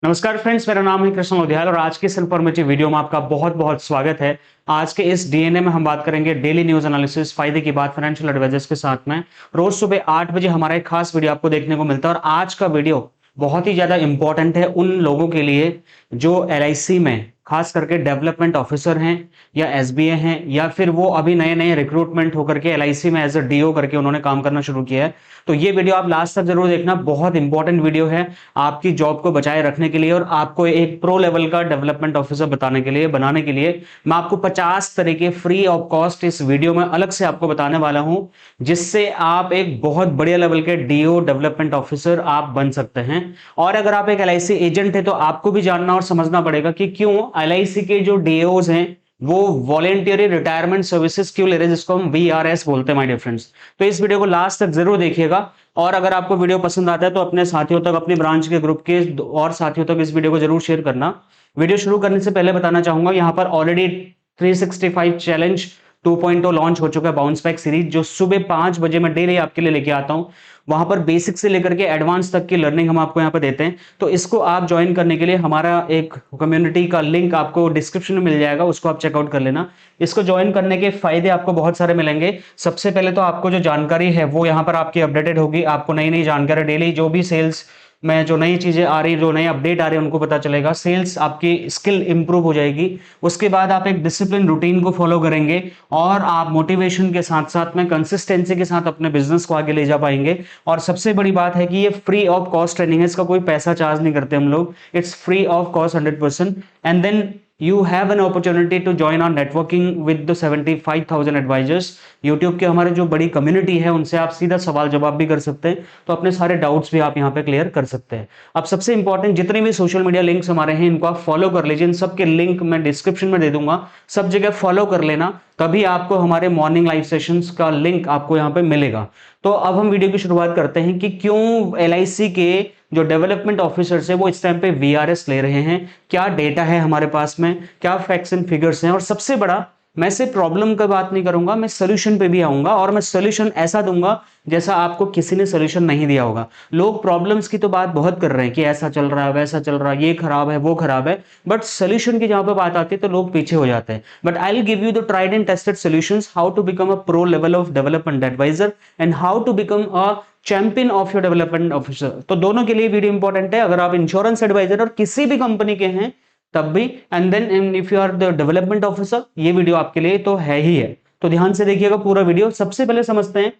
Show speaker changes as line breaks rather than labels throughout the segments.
नमस्कार फ्रेंड्स, मेरा नाम है कृष्ण उद्याल और आज के इस इन्फॉर्मेटिव वीडियो में आपका बहुत बहुत स्वागत है। आज के इस डीएनए में हम बात करेंगे डेली न्यूज एनालिसिस, फायदे की बात फाइनेंशियल एडवाइजर्स के साथ में। रोज सुबह 8 बजे हमारा एक खास वीडियो आपको देखने को मिलता है और आज का वीडियो बहुत ही ज्यादा इंपॉर्टेंट है उन लोगों के लिए जो एलआईसी में खास करके डेवलपमेंट ऑफिसर हैं या एसबीए हैं या फिर वो अभी नए नए रिक्रूटमेंट होकर के एलआईसी में एज अ डीओ करके उन्होंने काम करना शुरू किया है। तो ये वीडियो आप लास्ट तक जरूर देखना, बहुत इंपॉर्टेंट वीडियो है आपकी जॉब को बचाए रखने के लिए और आपको एक प्रो लेवल का डेवलपमेंट ऑफिसर बताने के लिए बनाने के लिए मैं आपको 50 तरीके फ्री ऑफ कॉस्ट इस वीडियो में अलग से आपको बताने वाला हूं, जिससे आप एक बहुत बढ़िया लेवल के डीओ डेवलपमेंट ऑफिसर आप बन सकते हैं। और अगर आप एक एलआईसी एजेंट है तो आपको भी जानना और समझना पड़ेगा कि क्यों एलआईसी के जो डीओज हैं वो वॉलेंटियरी रिटायरमेंट सर्विसेज क्यों ले रहे हैं, जिसको हम वीआरएस बोलते हैं माय डियर फ्रेंड्स। तो इस वीडियो को लास्ट तक जरूर देखिएगा और अगर आपको वीडियो पसंद आता है तो अपने साथियों तक, अपनी ब्रांच के ग्रुप के और साथियों तक इस वीडियो को जरूर शेयर करना। वीडियो शुरू करने से पहले बताना चाहूंगा, यहाँ पर ऑलरेडी 365 चैलेंज 2.0 लॉन्च हो चुका है, बाउंस बैक सीरीज, जो सुबह 5 बजे मैं डेली आपके लिए लेके आता हूं। वहां पर बेसिक से लेकर के एडवांस तक की लर्निंग हम आपको यहाँ पर देते हैं। तो इसको आप ज्वाइन करने के लिए हमारा एक कम्युनिटी का लिंक आपको डिस्क्रिप्शन में मिल जाएगा, उसको आप चेकआउट कर लेना। इसको ज्वाइन करने के फायदे आपको बहुत सारे मिलेंगे। सबसे पहले तो आपको जो जानकारी है वो यहाँ पर आपकी अपडेटेड होगी, आपको नई नई जानकारी डेली जो भी सेल्स में जो नई चीजें आ रही, जो नए अपडेट आ रहे हैं उनको पता चलेगा। सेल्स आपकी स्किल इंप्रूव हो जाएगी। उसके बाद आप एक डिसिप्लिन रूटीन को फॉलो करेंगे और आप मोटिवेशन के साथ साथ में कंसिस्टेंसी के साथ अपने बिजनेस को आगे ले जा पाएंगे। और सबसे बड़ी बात है कि ये फ्री ऑफ कॉस्ट ट्रेनिंग है, इसका कोई पैसा चार्ज नहीं करते हम लोग। It's free of cost 100%। And then you have an opportunity to join on networking with the 75,000 advisors। YouTube के हमारे जो बड़ी कम्युनिटी है उनसे आप सीधा सवाल जवाब भी कर सकते हैं, तो अपने सारे डाउट्स भी आप यहाँ पे क्लियर कर सकते हैं। अब सबसे इंपॉर्टेंट, जितने भी सोशल मीडिया लिंक्स हमारे हैं इनको आप फॉलो कर लीजिए। इन सबके लिंक मैं डिस्क्रिप्शन में दे दूंगा, सब जगह फॉलो कर लेना, तभी आपको हमारे मॉर्निंग लाइव सेशंस का लिंक आपको यहाँ पे मिलेगा। तो अब हम वीडियो की शुरुआत करते हैं कि क्यों एलआईसी के जो डेवलपमेंट ऑफिसर्स है वो इस टाइम पे वीआरएस ले रहे हैं, क्या डेटा है हमारे पास में, क्या फैक्ट्स एंड फिगर्स हैं। और सबसे बड़ा, मैं सिर्फ प्रॉब्लम की बात नहीं करूंगा, मैं सोल्यूशन पे भी आऊंगा और मैं सोल्यूशन ऐसा दूंगा जैसा आपको किसी ने सोल्यूशन नहीं दिया होगा। लोग प्रॉब्लम्स की तो बात बहुत कर रहे हैं कि ऐसा चल रहा है, वैसा चल रहा है, ये खराब है, वो खराब है, बट सोल्यूशन की जहां पे बात आती है तो लोग पीछे हो जाते हैं। But I will give you the tried and tested solutions, how to become a pro level of development advisor and how to become a champion of your development officer. तो दोनों के लिए वीडियो इंपॉर्टेंट है, अगर आप insurance adviser और किसी भी कंपनी के हैं तब भी, and then if you are the development officer, ये वीडियो आपके लिए तो है ही है। तो ध्यान से देखिएगा पूरा वीडियो। सबसे पहले समझते हैं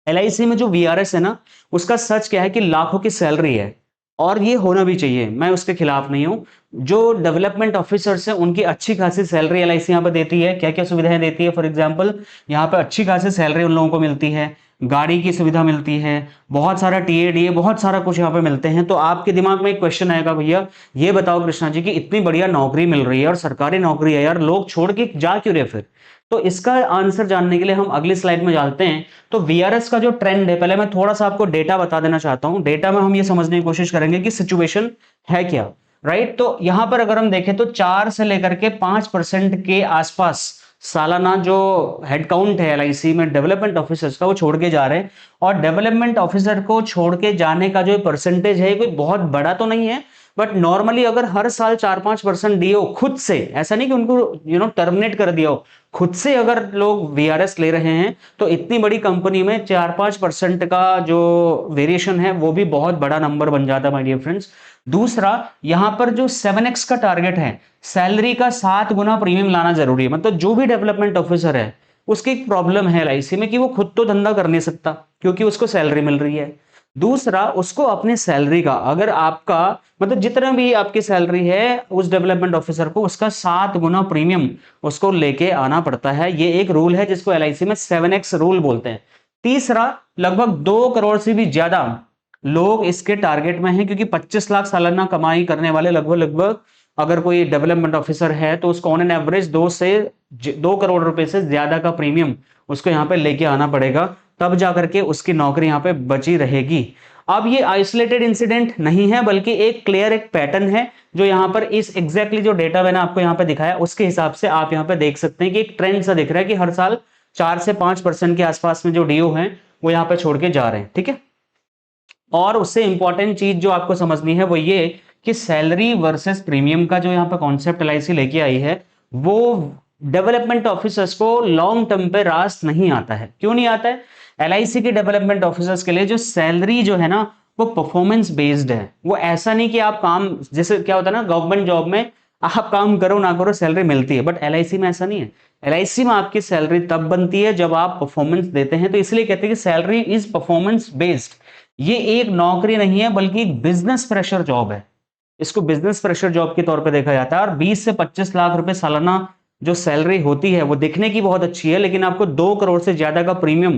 एलआईसी में जो वीआरएस है ना, उसका सच क्या है कि लाखों की सैलरी है और ये होना भी चाहिए, मैं उसके खिलाफ नहीं हूं। जो डेवलपमेंट ऑफिसर्स हैं उनकी अच्छी खासी सैलरी एलआईसी यहाँ पर देती है। क्या क्या सुविधाएं देती है? फॉर एग्जांपल, यहाँ पे अच्छी खासी सैलरी उन लोगों को मिलती है, गाड़ी की सुविधा मिलती है, बहुत सारा टीएडीए, बहुत सारा कुछ यहाँ पे मिलते हैं। तो आपके दिमाग में एक क्वेश्चन आएगा, भैया ये बताओ कृष्णा जी की इतनी बढ़िया नौकरी मिल रही है और सरकारी नौकरी है यार, लोग छोड़ के जा क्यों रहे फिर? तो इसका आंसर जानने के लिए हम अगली स्लाइड में जाते हैं। तो वीआरएस का जो ट्रेंड है, पहले मैं थोड़ा सा आपको डेटा बता देना चाहता हूं। डेटा में हम ये समझने की कोशिश करेंगे कि सिचुएशन है क्या, राइट। तो यहां पर अगर हम देखें तो 4 से लेकर के 5% के आसपास सालाना जो हेडकाउंट है एलआईसी में डेवलपमेंट ऑफिसर्स का, वो छोड़ के जा रहे हैं। और डेवलपमेंट ऑफिसर को छोड़ के जाने का जो परसेंटेज है कोई बहुत बड़ा तो नहीं है, बट नॉर्मली अगर हर साल 4-5% डीओ खुद से, ऐसा नहीं कि उनको टर्मिनेट कर दिया हो, खुद से अगर लोग वीआरएस ले रहे हैं तो इतनी बड़ी कंपनी में 4-5% का जो वेरिएशन है वो भी बहुत बड़ा नंबर बन जाता है माय डियर फ्रेंड्स। दूसरा, यहां पर जो 7x का टारगेट है, सैलरी का 7 गुना प्रीमियम लाना जरूरी है। मतलब जो भी डेवलपमेंट ऑफिसर है उसकी एक प्रॉब्लम है एलआईसी में कि वो खुद तो धंधा कर नहीं सकता क्योंकि उसको सैलरी मिल रही है। दूसरा, उसको अपनी सैलरी का, अगर आपका मतलब जितना भी आपकी सैलरी है उस डेवलपमेंट ऑफिसर को उसका 7 गुना प्रीमियम उसको लेके आना पड़ता है। ये एक रूल है जिसको एलआईसी में 7x रूल बोलते हैं। तीसरा, लगभग 2 करोड़ से भी ज्यादा लोग इसके टारगेट में हैं, क्योंकि 25 लाख सालाना कमाई करने वाले लगभग अगर कोई डेवलपमेंट ऑफिसर है तो उसको ऑन एन एवरेज 2 करोड़ रुपए से ज्यादा का प्रीमियम उसको यहाँ पे लेके आना पड़ेगा, तब जाकर के उसकी नौकरी यहाँ पे बची रहेगी। अब ये आइसोलेटेड इंसिडेंट नहीं है, बल्कि एक क्लियर एक पैटर्न है जो यहाँ पर इस एग्जैक्टली जो डेटा मैंने आपको यहाँ पे दिखाया उसके हिसाब से आप यहाँ पे देख सकते हैं कि एक ट्रेंड सा दिख रहा है कि हर साल 4 से 5% के आसपास में जो डीओ हैं वो यहाँ पे छोड़ के जा रहे हैं, ठीक है। और उससे इंपॉर्टेंट चीज जो आपको समझनी है वो ये कि सैलरी वर्सेस प्रीमियम का जो यहाँ पे कॉन्सेप्ट एलआईसी लेके आई है, वो डेवलपमेंट ऑफिसर्स को लॉन्ग टर्म पे रास नहीं आता है। क्यों नहीं आता है? एलआईसी के डेवलपमेंट ऑफिसर्स के लिए जो सैलरी जो है ना, वो परफॉर्मेंस बेस्ड है। वो ऐसा नहीं कि आप काम, जैसे क्या होता है ना गवर्नमेंट जॉब में, आप काम करो ना करो सैलरी मिलती है, बट एलआईसी में ऐसा नहीं है। एलआईसी में आपकी सैलरी तब बनती है जब आप परफॉर्मेंस देते हैं, तो इसलिए कहते हैं कि सैलरी इज परफॉर्मेंस बेस्ड। ये एक नौकरी नहीं है बल्कि एक बिजनेस प्रेशर जॉब है। इसको बिजनेस प्रेशर जॉब के तौर पे देखा जाता है। और 20 से 25 लाख रुपए सालाना जो सैलरी होती है वो दिखने की बहुत अच्छी है, लेकिन आपको 2 करोड़ से ज्यादा का प्रीमियम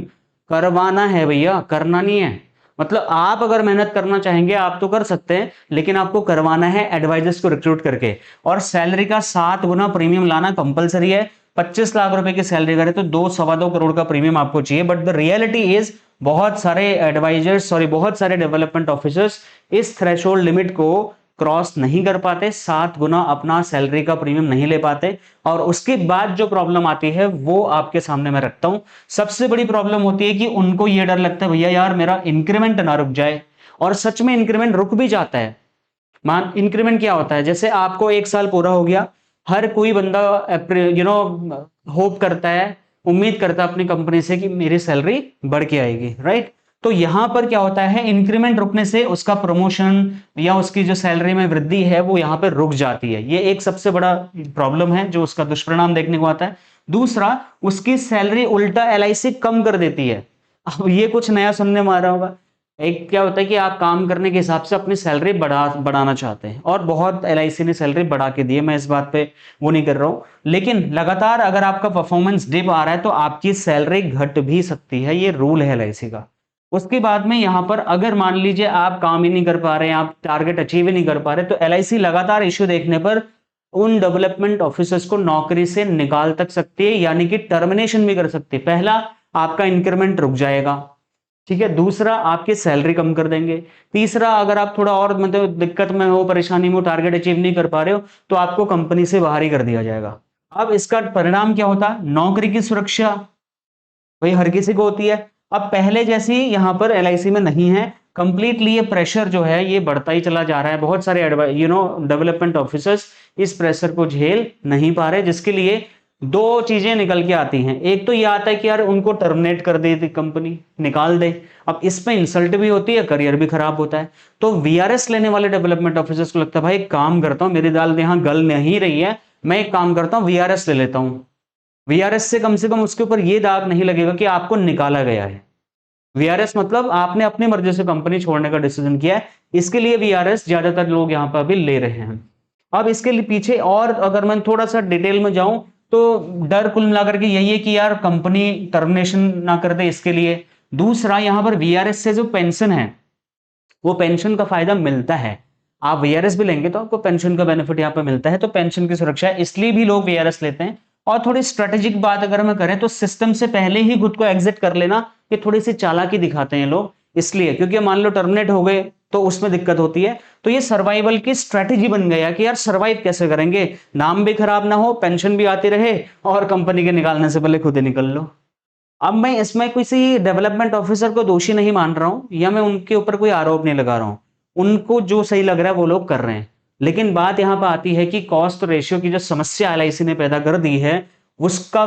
करवाना है भैया, करना नहीं है। मतलब आप अगर मेहनत करना चाहेंगे आप तो कर सकते हैं, लेकिन आपको करवाना है एडवाइजर्स को रिक्रूट करके, और सैलरी का 7 गुना प्रीमियम लाना कंपलसरी है। 25 लाख रुपए की सैलरी करे तो 2-2.25 करोड़ का प्रीमियम आपको चाहिए। बट द रियलिटी इज बहुत सारे एडवाइजर्स, सॉरी बहुत सारे डेवलपमेंट ऑफिसर्स इस थ्रेशोल्ड लिमिट को क्रॉस नहीं कर पाते, 7 गुना अपना सैलरी का प्रीमियम नहीं ले पाते। और उसके बाद जो प्रॉब्लम आती है वो आपके सामने मैं रखता हूं। सबसे बड़ी प्रॉब्लम होती है कि उनको ये डर लगता है भैया यार मेरा इंक्रीमेंट ना रुक जाए, और सच में इंक्रीमेंट रुक भी जाता है। मान इंक्रीमेंट क्या होता है, जैसे आपको 1 साल पूरा हो गया, हर कोई बंदा होप करता है, उम्मीद करता है अपनी कंपनी से कि मेरी सैलरी बढ़ के आएगी, राइट। तो यहां पर क्या होता है, इंक्रीमेंट रुकने से उसका प्रमोशन या उसकी जो सैलरी में वृद्धि है वो यहां पर रुक जाती है। ये एक सबसे बड़ा प्रॉब्लम है जो उसका दुष्परिणाम देखने को आता है। दूसरा, उसकी सैलरी उल्टा एलआईसी कम कर देती है। अब ये कुछ नया सुनने में आ रहा होगा। एक क्या होता है कि आप काम करने के हिसाब से अपनी सैलरी बढ़ाना चाहते हैं, और बहुत एलआईसी ने सैलरी बढ़ा के दी है, मैं इस बात पे वो नहीं कर रहा हूं, लेकिन लगातार अगर आपका परफॉर्मेंस डिप आ रहा है तो आपकी सैलरी घट भी सकती है। ये रूल है एलआईसी का। उसके बाद में यहां पर अगर मान लीजिए आप काम ही नहीं कर पा रहे हैं, आप टारगेट अचीव ही नहीं कर पा रहे, तो एलआईसी लगातार इश्यू देखने पर उन डेवलपमेंट ऑफिसर्स को नौकरी से निकाल तक सकती है, यानी कि टर्मिनेशन भी कर सकती है। पहला, आपका इंक्रीमेंट रुक जाएगा, ठीक है। दूसरा, आपकी सैलरी कम कर देंगे। तीसरा, अगर आप थोड़ा और मतलब दिक्कत में हो, परेशानी में हो, टारगेट अचीव नहीं कर पा रहे हो, तो आपको कंपनी से बाहर ही कर दिया जाएगा। अब इसका परिणाम क्या होता है, नौकरी की सुरक्षा भाई हर किसी को होती है, अब पहले जैसी यहां पर एलआईसी में नहीं है। कंप्लीटली ये प्रेशर जो है ये बढ़ता ही चला जा रहा है। बहुत सारे डेवलपमेंट ऑफिसर्स इस प्रेशर को झेल नहीं पा रहे, जिसके लिए 2 चीजें निकल के आती हैं। एक तो ये आता है कि यार उनको टर्मिनेट कर दे, कंपनी निकाल दे। अब इसमें इंसल्ट भी होती है, करियर भी खराब होता है। तो वीआरएस लेने वाले डेवलपमेंट ऑफिसर्स को लगता है भाई एक काम करता हूं, मेरी दाल यहां गल नहीं रही है, मैं एक काम करता हूं वीआरएस ले लेता हूं। वीआरएस से कम उसके ऊपर ये दाग नहीं लगेगा कि आपको निकाला गया है। वीआरएस मतलब आपने अपनी मर्जी से कंपनी छोड़ने का डिसीजन किया है, इसके लिए वीआरएस ज्यादातर लोग यहां पर अभी ले रहे हैं। अब इसके लिए पीछे और अगर मैं थोड़ा सा डिटेल में जाऊं तो डर कुल मिलाकर के यही है कि यार कंपनी टर्मिनेशन ना कर दे, इसके लिए। दूसरा, यहां पर वीआरएस से जो पेंशन है वो पेंशन का फायदा मिलता है। आप वीआरएस भी लेंगे तो आपको पेंशन का बेनिफिट यहाँ पे मिलता है, तो पेंशन की सुरक्षा है, इसलिए भी लोग वीआरएस लेते हैं। और थोड़ी स्ट्रेटेजिक बात अगर मैं करें तो सिस्टम से पहले ही खुद को एग्जिट कर लेना, ये थोड़ी सी चालाकी दिखाते हैं लोग, इसलिए क्योंकि मान लो टर्मिनेट हो गए तो उसमें दिक्कत होती है। तो ये सर्वाइवल की स्ट्रेटेजी बन गया कि यार सर्वाइव कैसे करेंगे, नाम भी खराब ना हो, पेंशन भी आती रहे, और कंपनी के निकालने से पहले खुद ही निकल लो। अब मैं इसमें किसी डेवलपमेंट ऑफिसर को दोषी नहीं मान रहा हूं, या मैं उनके ऊपर कोई आरोप नहीं लगा रहा हूं। उनको जो सही लग रहा है वो लोग कर रहे हैं। लेकिन बात यहां पर आती है कि कॉस्ट रेशियो की जो समस्या एलआईसी ने पैदा कर दी है, उसका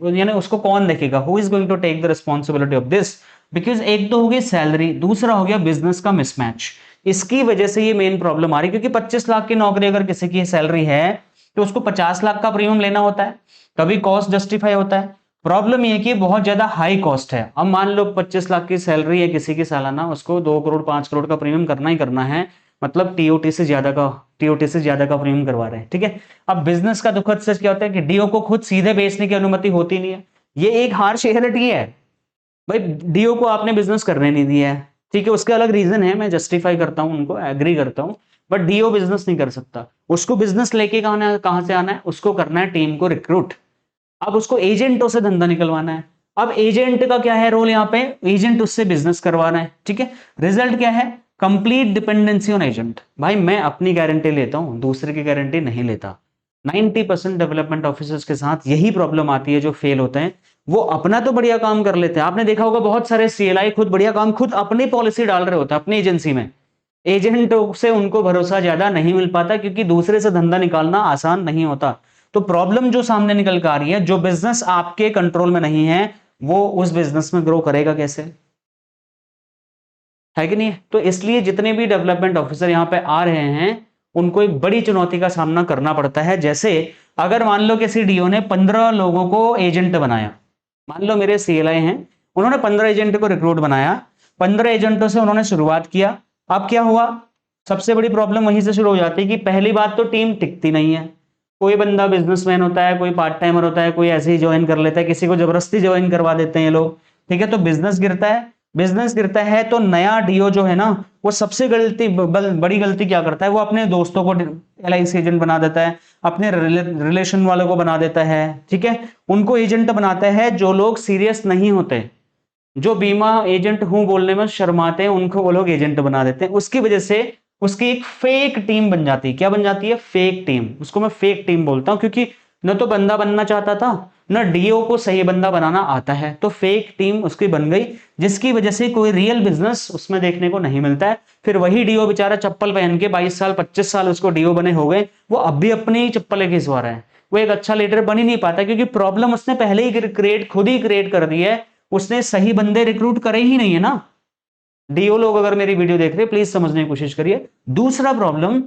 यानी उसको कौन देखेगा, who is going to take the responsibility of this. Because एक तो हो गई सैलरी, दूसरा हो गया बिजनेस का मिसमैच। इसकी वजह से ये मेन प्रॉब्लम आ रही है, क्योंकि 25 लाख की नौकरी अगर किसी की सैलरी है तो उसको 50 लाख का प्रीमियम लेना होता है, तभी कॉस्ट जस्टिफाई होता है। प्रॉब्लम ये कि बहुत ज्यादा हाई कॉस्ट है। अब मान लो 25 लाख की सैलरी है किसी की सालाना, उसको 2 करोड़ 5 करोड़ का प्रीमियम करना ही करना है, मतलब टीओटी से ज्यादा का प्रीमियम करवा रहे हैं, ठीक है। अब बिजनेस का दुखद सच क्या होता है कि डीओ को खुद सीधे बेचने की अनुमति होती नहीं है। ये एक हार्श रियलिटी है भाई, डीओ को आपने बिजनेस करने नहीं दिया है, ठीक है। उसके अलग रीजन है, मैं जस्टिफाई करता हूं, उनको एग्री करता हूं, बट डीओ बिजनेस नहीं कर सकता। उसको बिजनेस लेके कहां से आना है, उसको करना है टीम को रिक्रूट। अब उसको एजेंटों से धंधा निकलवाना है। अब एजेंट का क्या है रोल यहाँ पे, एजेंट उससे बिजनेस करवाना है, ठीक है। रिजल्ट क्या है, कंप्लीट डिपेंडेंसी ऑन एजेंट। भाई मैं अपनी गारंटी लेता हूं, दूसरे की गारंटी नहीं लेता। 90% डेवलपमेंट ऑफिसर्स के साथ यही प्रॉब्लम आती है, जो फेल होते हैं। वो अपना तो बढ़िया काम कर लेते हैं, आपने देखा होगा बहुत सारे सीएलआई खुद बढ़िया काम खुद अपनी पॉलिसी डाल रहे होते हैं अपनी एजेंसी में, एजेंटों से उनको भरोसा ज्यादा नहीं मिल पाता, क्योंकि दूसरे से धंधा निकालना आसान नहीं होता। तो प्रॉब्लम जो सामने निकल कर आ रही है, जो बिजनेस आपके कंट्रोल में नहीं है वो उस बिजनेस में ग्रो करेगा कैसे, है कि नहीं? तो इसलिए जितने भी डेवलपमेंट ऑफिसर यहाँ पे आ रहे हैं उनको एक बड़ी चुनौती का सामना करना पड़ता है। जैसे अगर मान लो किसी डीओ ने 15 लोगों को एजेंट बनाया, मान लो मेरे सीएलआई हैं, उन्होंने 15 एजेंट को रिक्रूट बनाया, 15 एजेंटों से उन्होंने शुरुआत किया। अब क्या हुआ, सबसे बड़ी प्रॉब्लम वहीं से शुरू हो जाती है कि पहली बात तो टीम टिकती नहीं है। कोई बंदा बिजनेसमैन होता है, कोई पार्ट टाइमर होता है, कोई ऐसे ही ज्वाइन कर लेता है, किसी को जबरदस्ती ज्वाइन करवा देते हैं ये लोग, ठीक है? तो बिजनेस गिरता है। बिजनेस गिरता है तो नया डीओ जो है ना, वो सबसे बड़ी गलती क्या करता है, वो अपने दोस्तों को एलआईसी एजेंट बना देता है, अपने रिलेशन वालों को बना देता है, ठीक है? उनको एजेंट बनाता है जो लोग सीरियस नहीं होते, जो बीमा एजेंट हूं बोलने में शर्माते हैं, उनको वो लोग एजेंट बना देते हैं। उसकी वजह से उसकी एक फेक टीम बन जाती है। क्या बन जाती है? Fake team. उसको मैं फेक टीम बोलता हूं, क्योंकि न तो बंदा बनना चाहता था, न डीओ को सही बंदा बनाना आता है, तो फेक टीम उसकी बन गई, जिसकी वजह से कोई रियल बिजनेस उसमें देखने को नहीं मिलता है। फिर वही डीओ बेचारा चप्पल पहन के 22 साल 25 साल उसको डीओ बने हो गए, वो अब भी अपनी ही चप्पलें घिसवा रहा है, वो एक अच्छा लीडर बन ही नहीं पाता, क्योंकि प्रॉब्लम उसने पहले ही खुद ही क्रिएट कर दी है। उसने सही बंदे रिक्रूट करे ही नहीं है ना। डीओ लोग अगर मेरी वीडियो देख रहे हैं प्लीज समझने की कोशिश करिए। दूसरा प्रॉब्लम,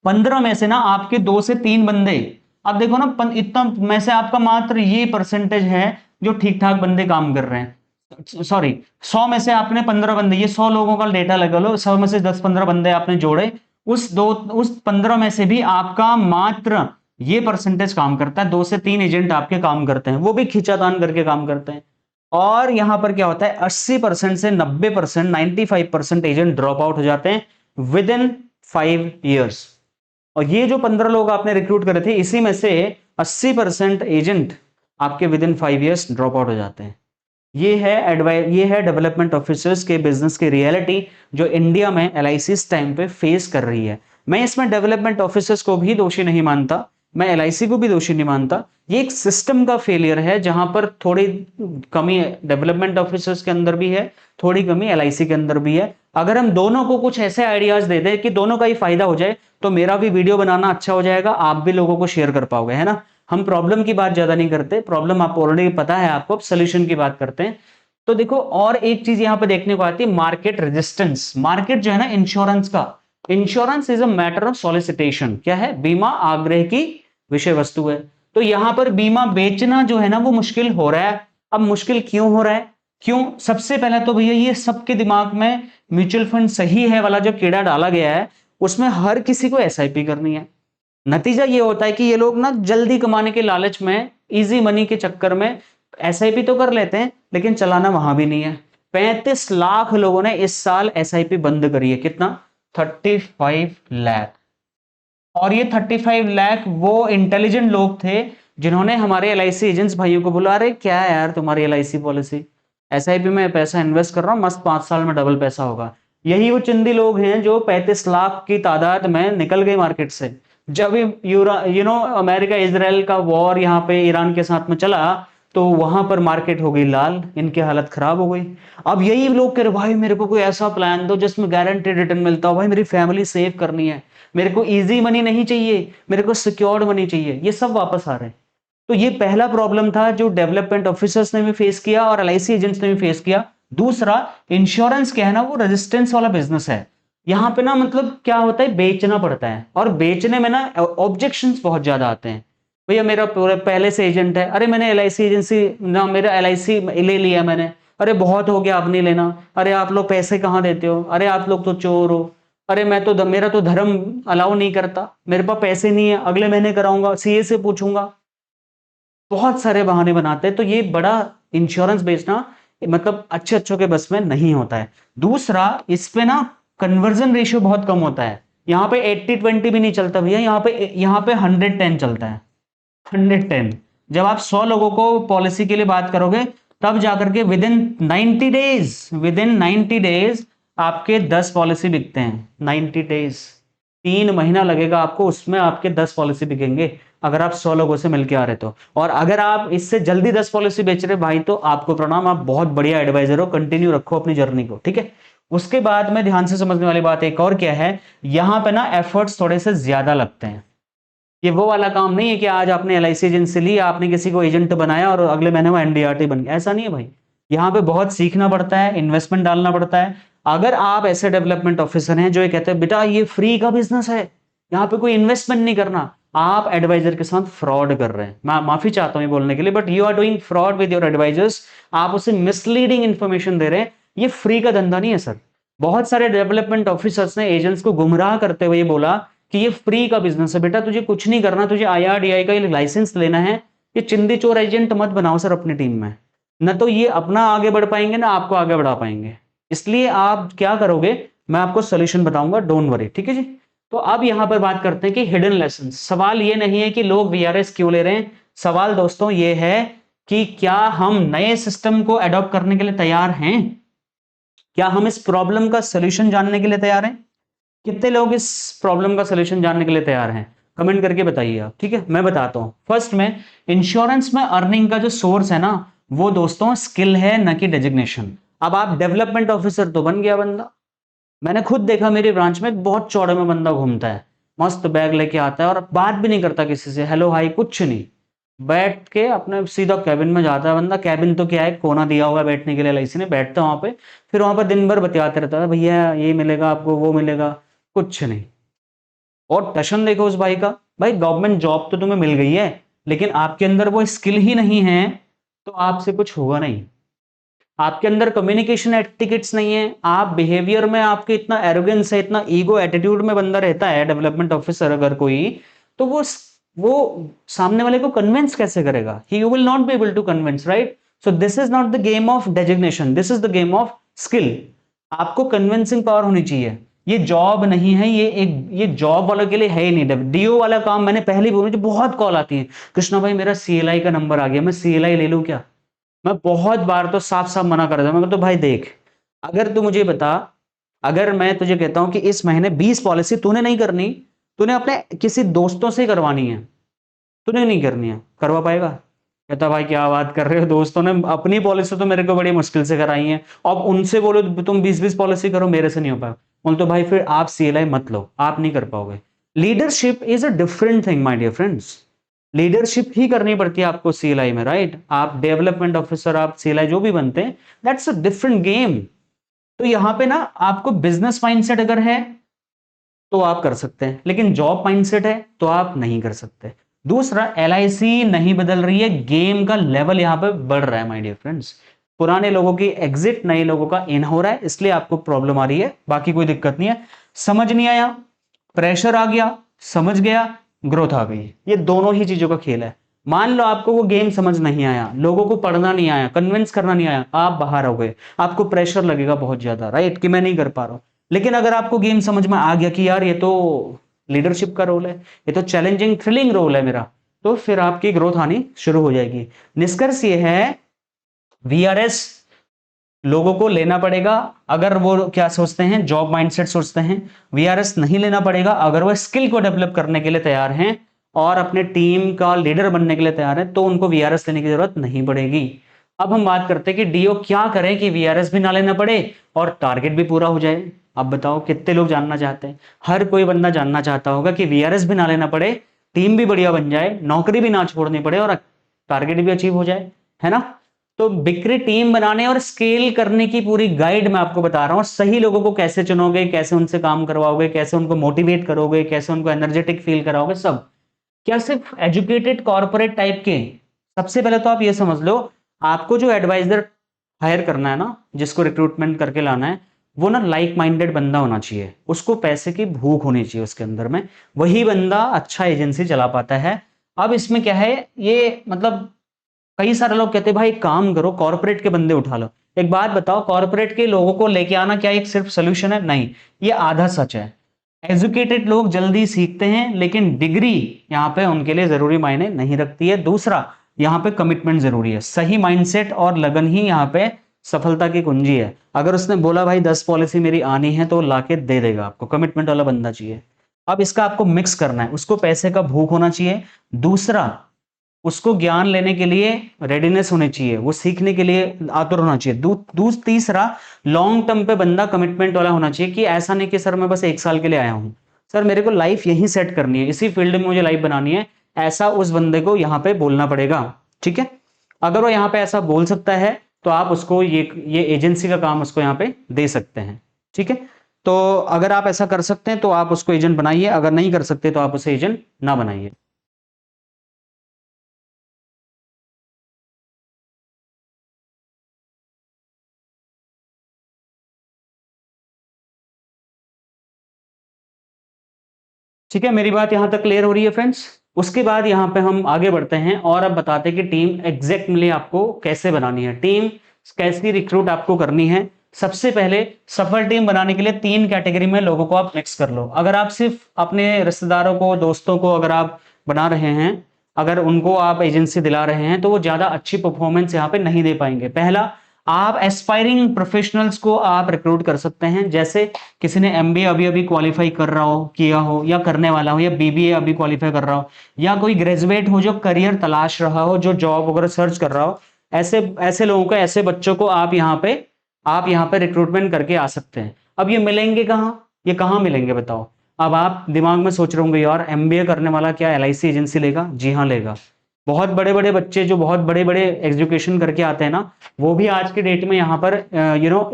15 में से ना आपके 2 से 3 बंदे, अब देखो ना, इतना में से आपका मात्र ये परसेंटेज है जो ठीक ठाक बंदे काम कर रहे हैं। सॉरी, 100 में से आपने 15 बंदे, ये 100 लोगों का डेटा लगा लो, 100 में से 10-15 बंदे आपने जोड़े, उस 15 में से भी आपका मात्र ये परसेंटेज काम करता है, 2 से 3 एजेंट आपके काम करते हैं, वो भी खींचातान करके काम करते हैं। और यहां पर क्या होता है, 80% से 90%, 95% एजेंट ड्रॉप आउट हो जाते हैं विद इन 5 ईयर्स। और ये जो 15 लोग आपने रिक्रूट करे थे, इसी में से 80% एजेंट आपके with in 5 years drop out हो जाते हैं। ये है डेवलपमेंट ऑफिसर्स के बिजनेस की रियलिटी, जो इंडिया में एलआईसी इस टाइम पे फेस कर रही है। मैं इसमें डेवलपमेंट ऑफिसर्स को भी दोषी नहीं मानता, मैं एलआईसी को भी दोषी नहीं मानता। ये एक सिस्टम का फेलियर है, जहां पर थोड़ी कमी डेवलपमेंट ऑफिसर्स के अंदर भी है, थोड़ी कमी एलआईसी के अंदर भी है। अगर हम दोनों को कुछ ऐसे आइडियाज दे दें कि दोनों का ही फायदा हो जाए, तो मेरा भी वीडियो बनाना अच्छा हो जाएगा, आप भी लोगों को शेयर कर पाओगे, है ना? हम प्रॉब्लम की बात ज्यादा नहीं करते, प्रॉब्लम आप ऑलरेडी पता है आपको, सोल्यूशन की बात करते हैं। तो देखो, और एक चीज यहां पर देखने को आती है, मार्केट रेजिस्टेंस। मार्केट जो है ना इंश्योरेंस का, insurance is a matter of solicitation. क्या है? बीमा आग्रह की विषय वस्तु है। तो यहां पर बीमा बेचना जो है ना वो मुश्किल हो रहा है। अब मुश्किल क्यों हो रहा है? क्यों? सबसे पहले तो भैया ये सबके दिमाग में म्यूचुअल फंड सही है वाला जो कीड़ा डाला गया है, उसमें हर किसी को एसआईपी करनी है। नतीजा ये होता है कि ये लोग ना जल्दी कमाने के लालच में, इजी मनी के चक्कर में एसआईपी तो कर लेते हैं, लेकिन चलाना वहां भी नहीं है। 35 लाख लोगों ने इस साल एसआईपी बंद करी है। कितना? 35 लाख। और ये 35 लाख वो इंटेलिजेंट लोग थे जिन्होंने हमारे एलआईसी एजेंट्स भाइयों को बोला, अरे क्या है यार तुम्हारी एलआईसी पॉलिसी, एसआईपी में पैसा इन्वेस्ट कर रहा हूं, मस्त 5 साल में डबल पैसा होगा। यही वो चिंदी लोग हैं जो 35 लाख की तादाद में निकल गए मार्केट से। जब अमेरिका इजराइल का वॉर यहाँ पे ईरान के साथ में चला, तो वहां पर मार्केट हो गई लाल, इनकी हालत खराब हो गई। अब यही लोग कह रहे, भाई मेरे को कोई ऐसा प्लान दो जिसमें गारंटेड रिटर्न मिलता हो, भाई मेरी फैमिली सेव करनी है, मेरे को इजी मनी नहीं चाहिए, मेरे को सिक्योर्ड मनी चाहिए। ये सब वापस आ रहे हैं। तो ये पहला प्रॉब्लम था जो डेवलपमेंट ऑफिसर्स ने भी फेस किया और एलआईसी एजेंट्स ने भी फेस किया। दूसरा, इंश्योरेंस क्या है ना, वो रेजिस्टेंस वाला बिजनेस है। यहां पे ना मतलब क्या होता है, बेचना पड़ता है, और बेचने में ना ऑब्जेक्शंस बहुत ज्यादा आते हैं। भैया मेरा पहले से एजेंट है, अरे मैंने एलआईसी एजेंसी ना, मेरा एलआईसी ले लिया मैंने, अरे बहुत हो गया अब नहीं लेना, अरे आप लोग पैसे कहाँ देते हो, अरे आप लोग तो चोर हो, अरे मेरा तो धर्म अलाउ नहीं करता, मेरे पास पैसे नहीं है, अगले महीने कराऊंगा, सीए से पूछूंगा। बहुत सारे बहाने बनाते हैं। तो ये बड़ा इंश्योरेंस बेचना मतलब अच्छे अच्छों के बस में नहीं होता है। दूसरा, इस पे ना कन्वर्जन रेशियो बहुत कम होता है। यहाँ पे 80-20 भी नहीं चलता भैया, यहाँ पे 110 चलता है। 110। जब आप 100 लोगों को पॉलिसी के लिए बात करोगे, तब जाकर के विद इन 90 डेज आपके 10 पॉलिसी बिकते हैं। 90 डेज, 3 महीना लगेगा आपको, उसमें आपके 10 पॉलिसी बिकेंगे, अगर आप 100 लोगों से मिलके आ रहे तो। और अगर आप इससे जल्दी 10 पॉलिसी बेच रहे भाई, तो आपको प्रणाम, आप बहुत बढ़िया एडवाइजर हो, कंटिन्यू रखो अपनी जर्नी को, ठीक है। उसके बाद में ध्यान से समझने वाली बात एक और क्या है, यहां पे ना एफर्ट्स थोड़े से ज्यादा लगते हैं। ये वो वाला काम नहीं है कि आज आपने एलआईसी एजेंसी ली, आपने किसी को एजेंट बनाया और अगले महीने वो एनडीआरटी बन गया, ऐसा नहीं है भाई। यहाँ पे बहुत सीखना पड़ता है, इन्वेस्टमेंट डालना पड़ता है। अगर आप ऐसे डेवलपमेंट ऑफिसर हैं जो ये कहते हैं बेटा ये फ्री का बिजनेस है, यहाँ पे कोई इन्वेस्टमेंट नहीं करना, आप एडवाइजर के साथ फ्रॉड कर रहे हैं। मैं माफी चाहता हूँ ये बोलने के लिए, but you are doing fraud with your advisors. आप उसे मिसलीडिंग इंफॉर्मेशन दे रहे हैं। ये फ्री का धंधा नहीं है सर। बहुत सारे डेवलपमेंट ऑफिसर्स ने एजेंट्स को गुमराह करते हुए बोला कि ये फ्री का बिजनेस है, बेटा तुझे कुछ नहीं करना, तुझे आईआरडीआई का ये लाइसेंस लेना है। ये चिंदी चोर एजेंट मत बनाओ सर अपनी टीम में, न तो ये अपना आगे बढ़ पाएंगे ना आपको आगे बढ़ा पाएंगे। इसलिए आप क्या करोगे, मैं आपको सोल्यूशन बताऊंगा, डोंट वरी, ठीक है जी। तो अब यहां पर बात करते हैं कि हिडन लेसन। सवाल ये नहीं है कि लोग वीआरएस क्यों ले रहे हैं, सवाल दोस्तों ये है कि क्या हम नए सिस्टम को अडॉप्ट करने के लिए तैयार हैं, क्या हम इस प्रॉब्लम का सोल्यूशन जानने के लिए तैयार हैं। कितने लोग इस प्रॉब्लम का सोल्यूशन जानने के लिए तैयार हैं, कमेंट करके बताइए आप, ठीक है। मैं बताता हूं। फर्स्ट में, इंश्योरेंस में अर्निंग का जो सोर्स है ना, वो दोस्तों स्किल है, न कि डेजिग्नेशन। अब आप डेवलपमेंट ऑफिसर तो बन गया बंदा, मैंने खुद देखा मेरी ब्रांच में बहुत चौड़े में बंदा घूमता है, मस्त बैग लेके आता है और बात भी नहीं करता किसी से, हेलो हाई कुछ नहीं, बैठ के अपने सीधा कैबिन में जाता है बंदा। कैबिन तो क्या है, कोना दिया हुआ है बैठने के लिए एलआईसी ने, बैठता है वहां पे, फिर वहां पर दिन भर बतियाते रहता है, भैया ये मिलेगा आपको, वो मिलेगा, कुछ नहीं। और टशन देखो उस भाई का, भाई गवर्नमेंट जॉब तो तुम्हें मिल गई है, लेकिन आपके अंदर वो स्किल ही नहीं है, तो आपसे कुछ होगा नहीं। आपके अंदर कम्युनिकेशन एटिकेट्स नहीं है, आप बिहेवियर में आपके इतना एरोगेंस है, इतना ईगो एटीट्यूड में बंदा रहता है डेवलपमेंट ऑफिसर अगर कोई, तो वो सामने वाले को कन्विंस कैसे करेगा, he will not be able to convince, right. So this is not the game of designation, this is the game of skill. आपको कन्विंसिंग पावर होनी चाहिए। ये जॉब नहीं है, ये जॉब वालों के लिए है ही नहीं। डीओ वाला काम मैंने पहले बोला, मुझे बहुत कॉल आती है, कृष्णा भाई मेरा सीएलआई का नंबर आ गया, मैं सीएलआई ले लूं क्या। मैं बहुत बार तो साफ साफ मना कर देता हूं, तो भाई देख, अगर तू मुझे बता, अगर मैं तुझे कहता हूं कि इस महीने 20 पॉलिसी तूने नहीं करनी, तूने अपने किसी दोस्तों से करवानी है, तूने नहीं करनी है, करवा पाएगा। कहता भाई क्या बात कर रहे हो, दोस्तों ने अपनी पॉलिसी तो मेरे को बड़ी मुश्किल से कराई है, अब उनसे बोलो तुम 20-20 पॉलिसी करो, मेरे से नहीं हो पाएगा। बोल तो भाई फिर आप सीएलआई मत लो, आप नहीं कर पाओगे। Leadership is a different thing my dear friends, leadership ही करनी पड़ती है आपको सीएलआई में, राइट। आप डेवलपमेंट ऑफिसर, आप सीएलआई जो भी बनते हैं, दैट्स अ डिफरेंट गेम। तो यहां पे ना आपको बिजनेस माइंडसेट अगर है तो आप कर सकते हैं, लेकिन जॉब माइंडसेट है तो आप नहीं कर सकते। दूसरा, एलआईसी नहीं बदल रही है, गेम का लेवल यहां पे बढ़ रहा है माय डियर फ्रेंड्स। पुराने लोगों की एग्जिट, नए लोगों का इन हो रहा है, इसलिए आपको प्रॉब्लम आ रही है, बाकी कोई दिक्कत नहीं है। समझ नहीं आया, प्रेशर आ गया, समझ गया, ग्रोथ आ गई, ये दोनों ही चीजों का खेल है। मान लो आपको वो गेम समझ नहीं आया, लोगों को पढ़ना नहीं आया, कन्विंस करना नहीं आया, आप बाहर हो गए, आपको प्रेशर लगेगा बहुत ज्यादा, राइट, कि मैं नहीं कर पा रहा हूं। लेकिन अगर आपको गेम समझ में आ गया कि यार ये तो लीडरशिप का रोल है, ये तो चैलेंजिंग थ्रिलिंग रोल है मेरा, तो फिर आपकी ग्रोथ आनी शुरू हो जाएगी। निष्कर्ष ये है, वीआरएस लोगों को लेना पड़ेगा अगर वो क्या सोचते हैं, जॉब माइंडसेट सोचते हैं। वीआरएस नहीं लेना पड़ेगा अगर वो स्किल को डेवलप करने के लिए तैयार हैं और अपने टीम का लीडर बनने के लिए तैयार है, तो उनको वीआरएस लेने की जरूरत नहीं पड़ेगी। अब हम बात करते हैं कि डीओ क्या करें कि वीआरएस भी ना लेना पड़े और टारगेट भी पूरा हो जाए। अब बताओ कितने लोग जानना चाहते हैं, हर कोई बंदा जानना चाहता होगा कि वीआरएस भी ना लेना पड़े, टीम भी बढ़िया बन जाए, नौकरी भी ना छोड़नी पड़े और टारगेट भी अचीव हो जाए, है ना। तो बिक्री टीम बनाने और स्केल करने की पूरी गाइड मैं आपको बता रहा हूं। सही लोगों को कैसे चुनोगे, कैसे उनसे काम करवाओगे, कैसे उनको मोटिवेट करोगे, कैसे उनको एनर्जेटिक फील कराओगे, सब। क्या सिर्फ एजुकेटेड कॉर्पोरेट टाइप के। सबसे पहले तो आप ये समझ लो, आपको जो एडवाइजर हायर करना है ना, जिसको रिक्रूटमेंट करके लाना है, वो ना लाइक माइंडेड बंदा होना चाहिए, उसको पैसे की भूख होनी चाहिए उसके अंदर में, वही बंदा अच्छा एजेंसी चला पाता है। अब इसमें क्या है, ये मतलब कई सारे लोग कहते हैं भाई काम करो कॉर्पोरेट के बंदे उठा लो। एक बात बताओ, कॉर्पोरेट के लोगों को लेके आना क्या एक सिर्फ सोल्यूशन है? नहीं, ये आधा सच है। एजुकेटेड लोग जल्दी सीखते हैं, लेकिन डिग्री यहाँ पे उनके लिए जरूरी मायने नहीं रखती है। दूसरा, यहाँ पे कमिटमेंट जरूरी है, सही माइंडसेट और लगन ही यहाँ पे सफलता की कुंजी है। अगर उसने बोला भाई 10 पॉलिसी मेरी आनी है, तो लाके दे देगा आपको, कमिटमेंट वाला बंदा चाहिए। अब इसका आपको मिक्स करना है, उसको पैसे का भूख होना चाहिए। दूसरा, उसको ज्ञान लेने के लिए रेडीनेस होनी चाहिए, वो सीखने के लिए आतुर होना चाहिए। तीसरा, लॉन्ग टर्म पे बंदा कमिटमेंट वाला होना चाहिए कि ऐसा नहीं कि सर मैं बस 1 साल के लिए आया हूं, सर मेरे को लाइफ यहीं सेट करनी है, इसी फील्ड में मुझे लाइफ बनानी है, ऐसा उस बंदे को यहाँ पे बोलना पड़ेगा। ठीक है, अगर वो यहाँ पे ऐसा बोल सकता है तो आप उसको ये एजेंसी का काम उसको यहाँ पे दे सकते हैं। ठीक है, तो अगर आप ऐसा कर सकते हैं तो आप उसको एजेंट बनाइए, अगर नहीं कर सकते तो आप उसे एजेंट ना बनाइए। ठीक है, मेरी बात यहां तक क्लियर हो रही है फ्रेंड्स। उसके बाद यहां पे हम आगे बढ़ते हैं और अब बताते हैं कि टीम एग्जैक्टली आपको कैसे बनानी है, टीम कैसी रिक्रूट आपको करनी है। सबसे पहले सफल टीम बनाने के लिए 3 कैटेगरी में लोगों को आप मिक्स कर लो। अगर आप सिर्फ अपने रिश्तेदारों को, दोस्तों को अगर आप बना रहे हैं, अगर उनको आप एजेंसी दिला रहे हैं तो वो ज्यादा अच्छी परफॉर्मेंस यहाँ पे नहीं दे पाएंगे। पहला, आप एस्पायरिंग प्रोफेशनल्स को आप रिक्रूट कर सकते हैं, जैसे किसी ने एमबीए अभी अभी क्वालिफाई कर रहा हो, किया हो या करने वाला हो, या बीबीए अभी क्वालिफाई कर रहा हो, या कोई ग्रेजुएट हो जो करियर तलाश रहा हो, जो जॉब वगैरह सर्च कर रहा हो, ऐसे ऐसे लोगों को, ऐसे बच्चों को आप यहाँ पे रिक्रूटमेंट करके आ सकते हैं। अब ये मिलेंगे कहाँ, ये कहाँ मिलेंगे बताओ। अब आप दिमाग में सोच रहे होंगे यार एमबीए करने वाला क्या एलआईसी एजेंसी लेगा? जी हाँ लेगा। बहुत बड़े बड़े बच्चे जो बहुत बड़े बड़े एजुकेशन करके आते हैं ना, वो भी आज के डेट में यहाँ पर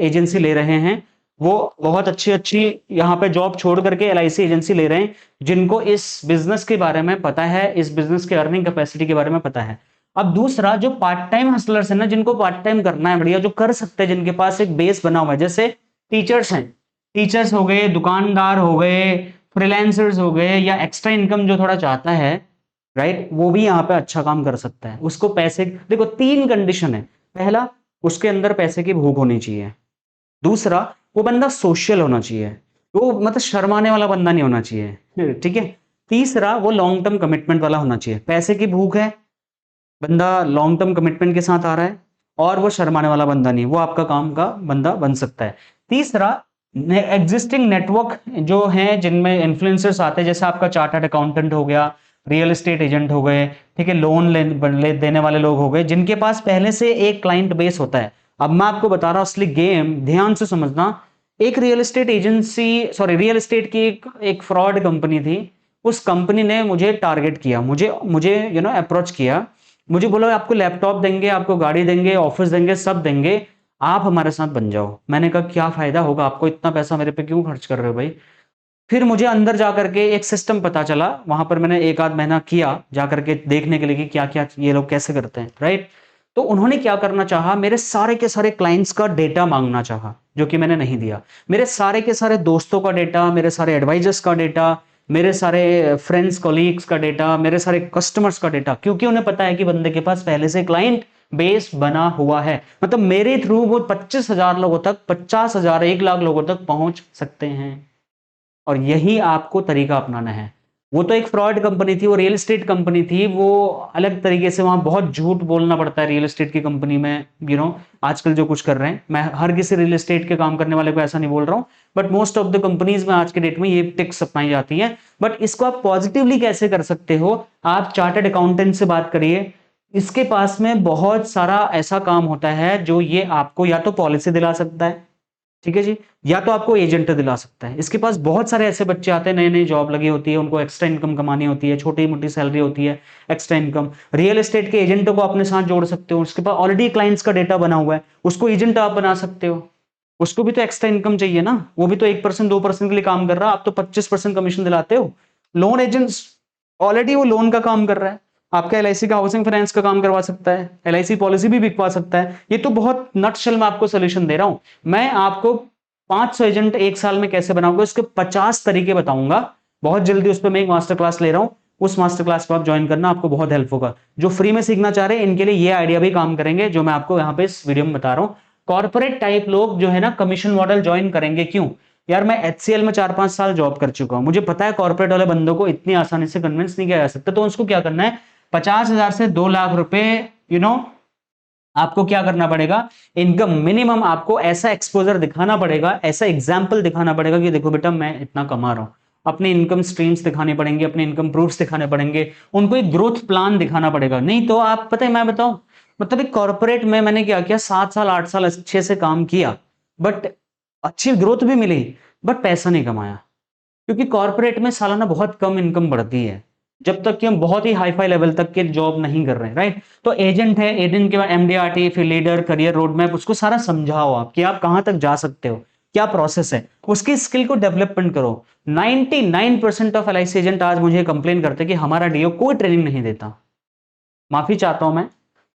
एजेंसी ले रहे हैं। वो बहुत अच्छी अच्छी यहाँ पे जॉब छोड़ करके एलआईसी एजेंसी ले रहे हैं, जिनको इस बिजनेस के बारे में पता है, इस बिजनेस के अर्निंग कैपेसिटी के बारे में पता है। अब दूसरा, जो पार्ट टाइम हसलर्स है ना, जिनको पार्ट टाइम करना है बढ़िया, जो कर सकते हैं, जिनके पास एक बेस बना हुआ है, जैसे टीचर्स हैं, टीचर्स हो गए, दुकानदार हो गए, फ्रीलांसर्स हो गए, या एक्स्ट्रा इनकम जो थोड़ा चाहता है, राइट, वो भी यहाँ पे अच्छा काम कर सकता है। उसको पैसे, देखो 3 कंडीशन है। पहला, उसके अंदर पैसे की भूख होनी चाहिए। दूसरा, वो बंदा सोशल होना चाहिए, वो मतलब शर्माने वाला बंदा नहीं होना चाहिए। ठीक है। तीसरा, वो लॉन्ग टर्म कमिटमेंट वाला होना चाहिए। पैसे की भूख है, बंदा लॉन्ग टर्म कमिटमेंट के साथ आ रहा है, और वो शर्माने वाला बंदा नहीं, वो आपका काम का बंदा बन सकता है। तीसरा, एग्जिस्टिंग नेटवर्क जो है, जिनमें इन्फ्लुएंसर्स आते हैं, जैसे आपका चार्टर्ड अकाउंटेंट हो गया, रियल एस्टेट एजेंट हो गए, ठीक है, लोन देने वाले लोग हो गए, जिनके पास पहले से एक क्लाइंट बेस होता है। अब मैं आपको बता रहा हूं असली गेम, ध्यान से समझना। एक real estate agency, sorry real estate की एक फ्रॉड कंपनी थी। उस कंपनी ने मुझे टारगेट किया, मुझे मुझे अप्रोच किया, मुझे बोला आपको लैपटॉप देंगे, आपको गाड़ी देंगे, ऑफिस देंगे, सब देंगे, आप हमारे साथ बन जाओ। मैंने कहा क्या फायदा होगा, आपको इतना पैसा मेरे पे क्यों खर्च कर रहे हो भाई। फिर मुझे अंदर जाकर के एक सिस्टम पता चला, वहां पर मैंने 1 आध महीना किया जाकर के देखने के लिए कि क्या क्या ये लोग कैसे करते हैं, राइट। तो उन्होंने क्या करना चाहा, मेरे सारे के सारे क्लाइंट्स का डेटा मांगना चाहा, जो कि मैंने नहीं दिया। मेरे सारे के सारे दोस्तों का डेटा, मेरे सारे एडवाइजर्स का डेटा, मेरे सारे फ्रेंड्स कॉलीग्स का डेटा, मेरे सारे कस्टमर्स का डेटा, क्योंकि उन्हें पता है कि बंदे के पास पहले से क्लाइंट बेस बना हुआ है। मतलब मेरे थ्रू वो 25,000 लोगों तक, 50,000, 1 लाख लोगों तक पहुंच सकते हैं। और यही आपको तरीका अपनाना है। वो तो एक फ्रॉड कंपनी थी, वो रियल एस्टेट कंपनी थी, वो अलग तरीके से, वहां बहुत झूठ बोलना पड़ता है रियल एस्टेट की कंपनी में। आजकल जो कुछ कर रहे हैं, मैं हर किसी रियल एस्टेट के काम करने वाले को ऐसा नहीं बोल रहा हूं, but most of the companies में आज के डेट में ये टिक्स अपनाई जाती है। बट इसको आप पॉजिटिवली कैसे कर सकते हो, आप चार्टर्ड अकाउंटेंट से बात करिए। इसके पास में बहुत सारा ऐसा काम होता है जो ये आपको या तो पॉलिसी दिला सकता है, ठीक है जी, या तो आपको एजेंट दिला सकता है। इसके पास बहुत सारे ऐसे बच्चे आते हैं, नई नई जॉब लगी होती है, उनको एक्स्ट्रा इनकम कमानी होती है, छोटी मोटी सैलरी होती है, एक्स्ट्रा इनकम। रियल एस्टेट के एजेंटों को अपने साथ जोड़ सकते हो, उसके पास ऑलरेडी क्लाइंट्स का डेटा बना हुआ है, उसको एजेंट आप बना सकते हो। उसको भी तो एक्स्ट्रा इनकम चाहिए ना, वो भी तो 1% 2% के लिए काम कर रहा है, आप तो 25% कमीशन दिलाते हो। लोन एजेंट्स, ऑलरेडी वो लोन का काम कर रहा है, आपका एलआईसी का हाउसिंग फाइनेंस का काम करवा सकता है, एलआईसी पॉलिसी भी बिकवा सकता है। ये तो बहुत नटशेल में आपको सोल्यूशन दे रहा हूं। मैं आपको 500 एजेंट 1 साल में कैसे बनाऊंगा, उसके 50 तरीके बताऊंगा बहुत जल्दी। उस पर मैं एक मास्टर क्लास ले रहा हूं, उस मास्टर क्लास को आप ज्वाइन करना, आपको बहुत हेल्प होगा। जो फ्री में सीखना चाह रहे हैं इनके लिए ये आइडिया भी काम करेंगे, जो मैं आपको यहाँ पे इस वीडियो में बता रहा हूँ। कॉर्पोरेट टाइप लोग जो है ना, कमीशन मॉडल ज्वाइन करेंगे, क्यों यार, मैं एचसीएल में 4-5 साल जॉब कर चुका हूं, मुझे पता है कॉर्पोरेट वाले बंदों को इतनी आसानी से कन्विंस नहीं किया जा सकता। तो उसको क्या करना है, 50,000 से 2 लाख रुपए आपको क्या करना पड़ेगा, इनकम मिनिमम आपको ऐसा एक्सपोजर दिखाना पड़ेगा, ऐसा एग्जाम्पल दिखाना पड़ेगा कि देखो बेटा मैं इतना कमा रहा हूं। अपने इनकम स्ट्रीम्स दिखानी पड़ेंगे, अपने इनकम प्रूफ्स दिखाने पड़ेंगे, उनको एक ग्रोथ प्लान दिखाना पड़ेगा। नहीं तो आप पता है मैं बताऊं, मतलब एक कॉर्पोरेट में मैंने क्या किया, 7 साल 8 साल अच्छे से काम किया, बट अच्छी ग्रोथ भी मिली, बट पैसा नहीं कमाया। क्योंकि कॉर्पोरेट में सालाना बहुत कम इनकम बढ़ती है जब तक कि हम बहुत ही हाई फाई लेवल तक के जॉब नहीं कर रहे हैं, राइट। तो एजेंट है, एजेंट के बाद एमडीआरटी, फिर लीडर, करियर रोड मैप, उसको सारा समझाओ आप कि आप कहां तक जा सकते हो, क्या प्रोसेस है, उसकी स्किल को डेवलपमेंट करो। 99% ऑफ एलआईसी एजेंट आज मुझे कंप्लेन करते कि हमारा डीओ कोई ट्रेनिंग नहीं देता। माफी चाहता हूं मैं,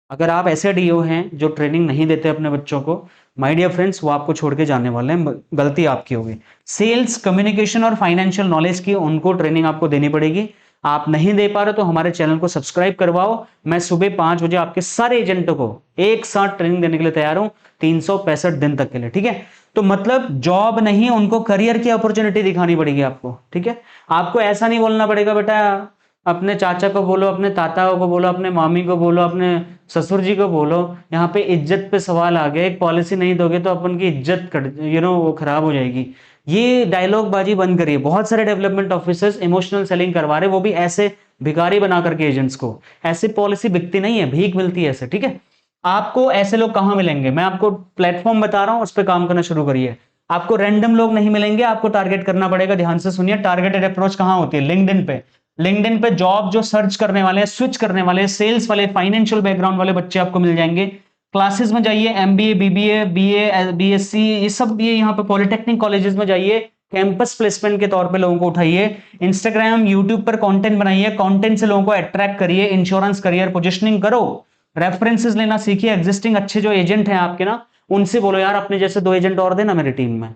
अगर आप ऐसे डीओ हैं जो ट्रेनिंग नहीं देते अपने बच्चों को, माय डियर फ्रेंड्स, वो आपको छोड़ के जाने वाले हैं, गलती आपकी होगी। सेल्स, कम्युनिकेशन और फाइनेंशियल नॉलेज की उनको ट्रेनिंग आपको देनी पड़ेगी। आप नहीं दे पा रहे तो हमारे चैनल को सब्सक्राइब करवाओ। मैं सुबह 5 बजे आपके सारे एजेंटों को एक साथ ट्रेनिंग देने के लिए तैयार हूं, 365 दिन तक के लिए, ठीक है। तो मतलब जॉब नहीं, उनको करियर की अपॉर्चुनिटी दिखानी पड़ेगी आपको, ठीक है। आपको ऐसा नहीं बोलना पड़ेगा बेटा अपने चाचा को बोलो, अपने ताता को बोलो, अपने मामी को बोलो, अपने ससुर जी को बोलो, यहाँ पे इज्जत पे सवाल आ गया, एक पॉलिसी नहीं दोगे तो अपन की इज्जत कट वो खराब हो जाएगी। ये डायलॉग बाजी बंद करिए। बहुत सारे डेवलपमेंट ऑफिसर्स इमोशनल सेलिंग करवा रहे, वो भी ऐसे भिखारी बना करके एजेंट्स को। ऐसी पॉलिसी बिकती नहीं है, भीख मिलती है ऐसे, ठीक है। आपको ऐसे लोग कहां मिलेंगे, मैं आपको प्लेटफॉर्म बता रहा हूं, उस पर काम करना शुरू करिए। आपको रैंडम लोग नहीं मिलेंगे, आपको टारगेट करना पड़ेगा। ध्यान से सुनिए, टारगेटेड अप्रोच कहां होती है, लिंक्डइन पे। लिंक्डइन पे जॉब जो सर्च करने वाले हैं, स्विच करने वाले हैं, सेल्स वाले, फाइनेंशियल बैकग्राउंड वाले बच्चे आपको मिल जाएंगे। क्लासेस में जाइए, एमबीए, बीबीए, बीए, बीएससी, ये सब ये यहाँ पे पॉलिटेक्निक कॉलेजेस में जाइए, कैंपस प्लेसमेंट के तौर पे लोगों को उठाइए। इंस्टाग्राम, यूट्यूब पर कंटेंट बनाइए, कंटेंट से लोगों को अट्रैक्ट करिए। इंश्योरेंस करियर पोजिशनिंग करो, रेफरेंसेस लेना सीखिए। एग्जिस्टिंग अच्छे जो एजेंट हैं आपके ना, उनसे बोलो यार अपने जैसे 2 एजेंट और देना मेरी टीम में।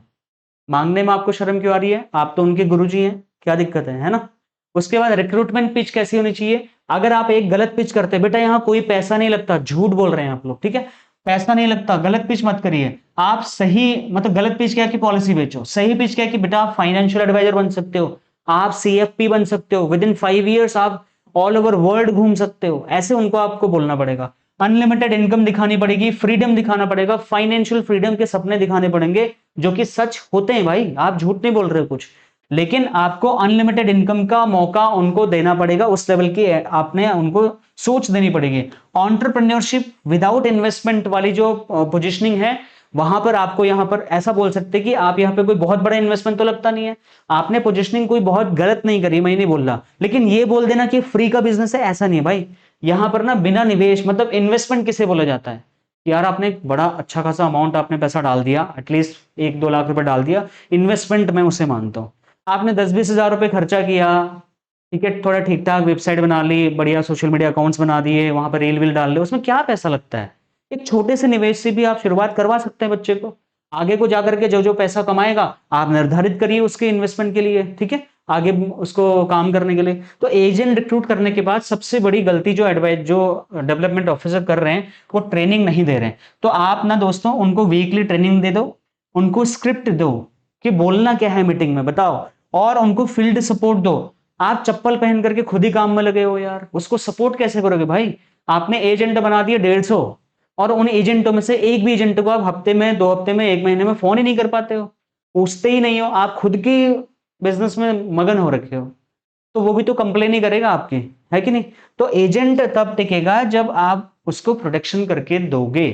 मांगने में आपको शर्म क्यों आ रही है, आप तो उनके गुरुजी हैं, क्या दिक्कत है ना। उसके बाद रिक्रूटमेंट पिच कैसी होनी चाहिए। अगर आप एक गलत पिच करते, बेटा यहाँ कोई पैसा नहीं लगता, झूठ बोल रहे हैं आप लोग, ठीक है। पैसा नहीं लगता, गलत पिच मत करिए। आप सही, मतलब गलत पिच क्या कि पॉलिसी बेचो, सही पिच क्या कि बेटा आप फाइनेंशियल एडवाइजर बन सकते हो, आप सीएफपी बन सकते हो, विद इन 5 ईयर्स आप ऑल ओवर वर्ल्ड घूम सकते हो। ऐसे उनको आपको बोलना पड़ेगा। अनलिमिटेड इनकम दिखानी पड़ेगी, फ्रीडम दिखाना पड़ेगा, फाइनेंशियल फ्रीडम के सपने दिखाने पड़ेंगे, जो कि सच होते हैं भाई, आप झूठ नहीं बोल रहे हो कुछ। लेकिन आपको अनलिमिटेड इनकम का मौका उनको देना पड़ेगा, उस लेवल की आपने उनको सोच देनी पड़ेगी। एंटरप्रेन्योरशिप विदाउट इन्वेस्टमेंट वाली जो पोजीशनिंग है, वहां पर आपको यहां पर ऐसा बोल सकते कि आप यहां पे कोई बहुत बड़ा इन्वेस्टमेंट तो लगता नहीं है, आपने पोजीशनिंग कोई बहुत गलत नहीं करी, मैं नहीं बोल रहा, लेकिन ये बोल देना कि फ्री का बिजनेस है, ऐसा नहीं है भाई। यहां पर ना बिना निवेश, मतलब इन्वेस्टमेंट किसे बोला जाता है, यार आपने एक बड़ा अच्छा खासा अमाउंट आपने पैसा डाल दिया, एटलीस्ट 1-2 लाख रुपए डाल दिया, इन्वेस्टमेंट मैं उसे मानता हूं। आपने 10-20 हजार रुपए खर्चा किया, ठीक है, थोड़ा ठीक ठाक वेबसाइट बना ली, बढ़िया सोशल मीडिया अकाउंट्स बना दिए, वहां पर रील वील डाल ली, उसमें क्या पैसा लगता है। एक छोटे से निवेश से भी आप शुरुआत करवा सकते हैं बच्चे को। आगे को जाकर के जो जो पैसा कमाएगा आप निर्धारित करिए उसके इन्वेस्टमेंट के लिए, ठीक है, आगे उसको काम करने के लिए। तो एजेंट रिक्रूट करने के बाद सबसे बड़ी गलती जो एडवाइस जो डेवलपमेंट ऑफिसर कर रहे हैं, वो ट्रेनिंग नहीं दे रहे हैं। तो आप ना दोस्तों उनको वीकली ट्रेनिंग दे दो, उनको स्क्रिप्ट दो कि बोलना क्या है मीटिंग में बताओ, और उनको फील्ड सपोर्ट दो। आप चप्पल पहन करके खुद ही काम में लगे हो यार, उसको सपोर्ट कैसे करोगे भाई। आपने एजेंट बना दिए 150, और उन एजेंटों में से एक भी एजेंट को आप हफ्ते में, 2 हफ्ते में, 1 महीने में फोन ही नहीं कर पाते हो, पूछते ही नहीं हो, आप खुद की बिजनेस में मगन हो रखे हो, तो वो भी तो कंप्लेन ही करेगा आपकी, है कि नहीं। तो एजेंट तब टिकेगा जब आप उसको प्रोटेक्शन करके दोगे।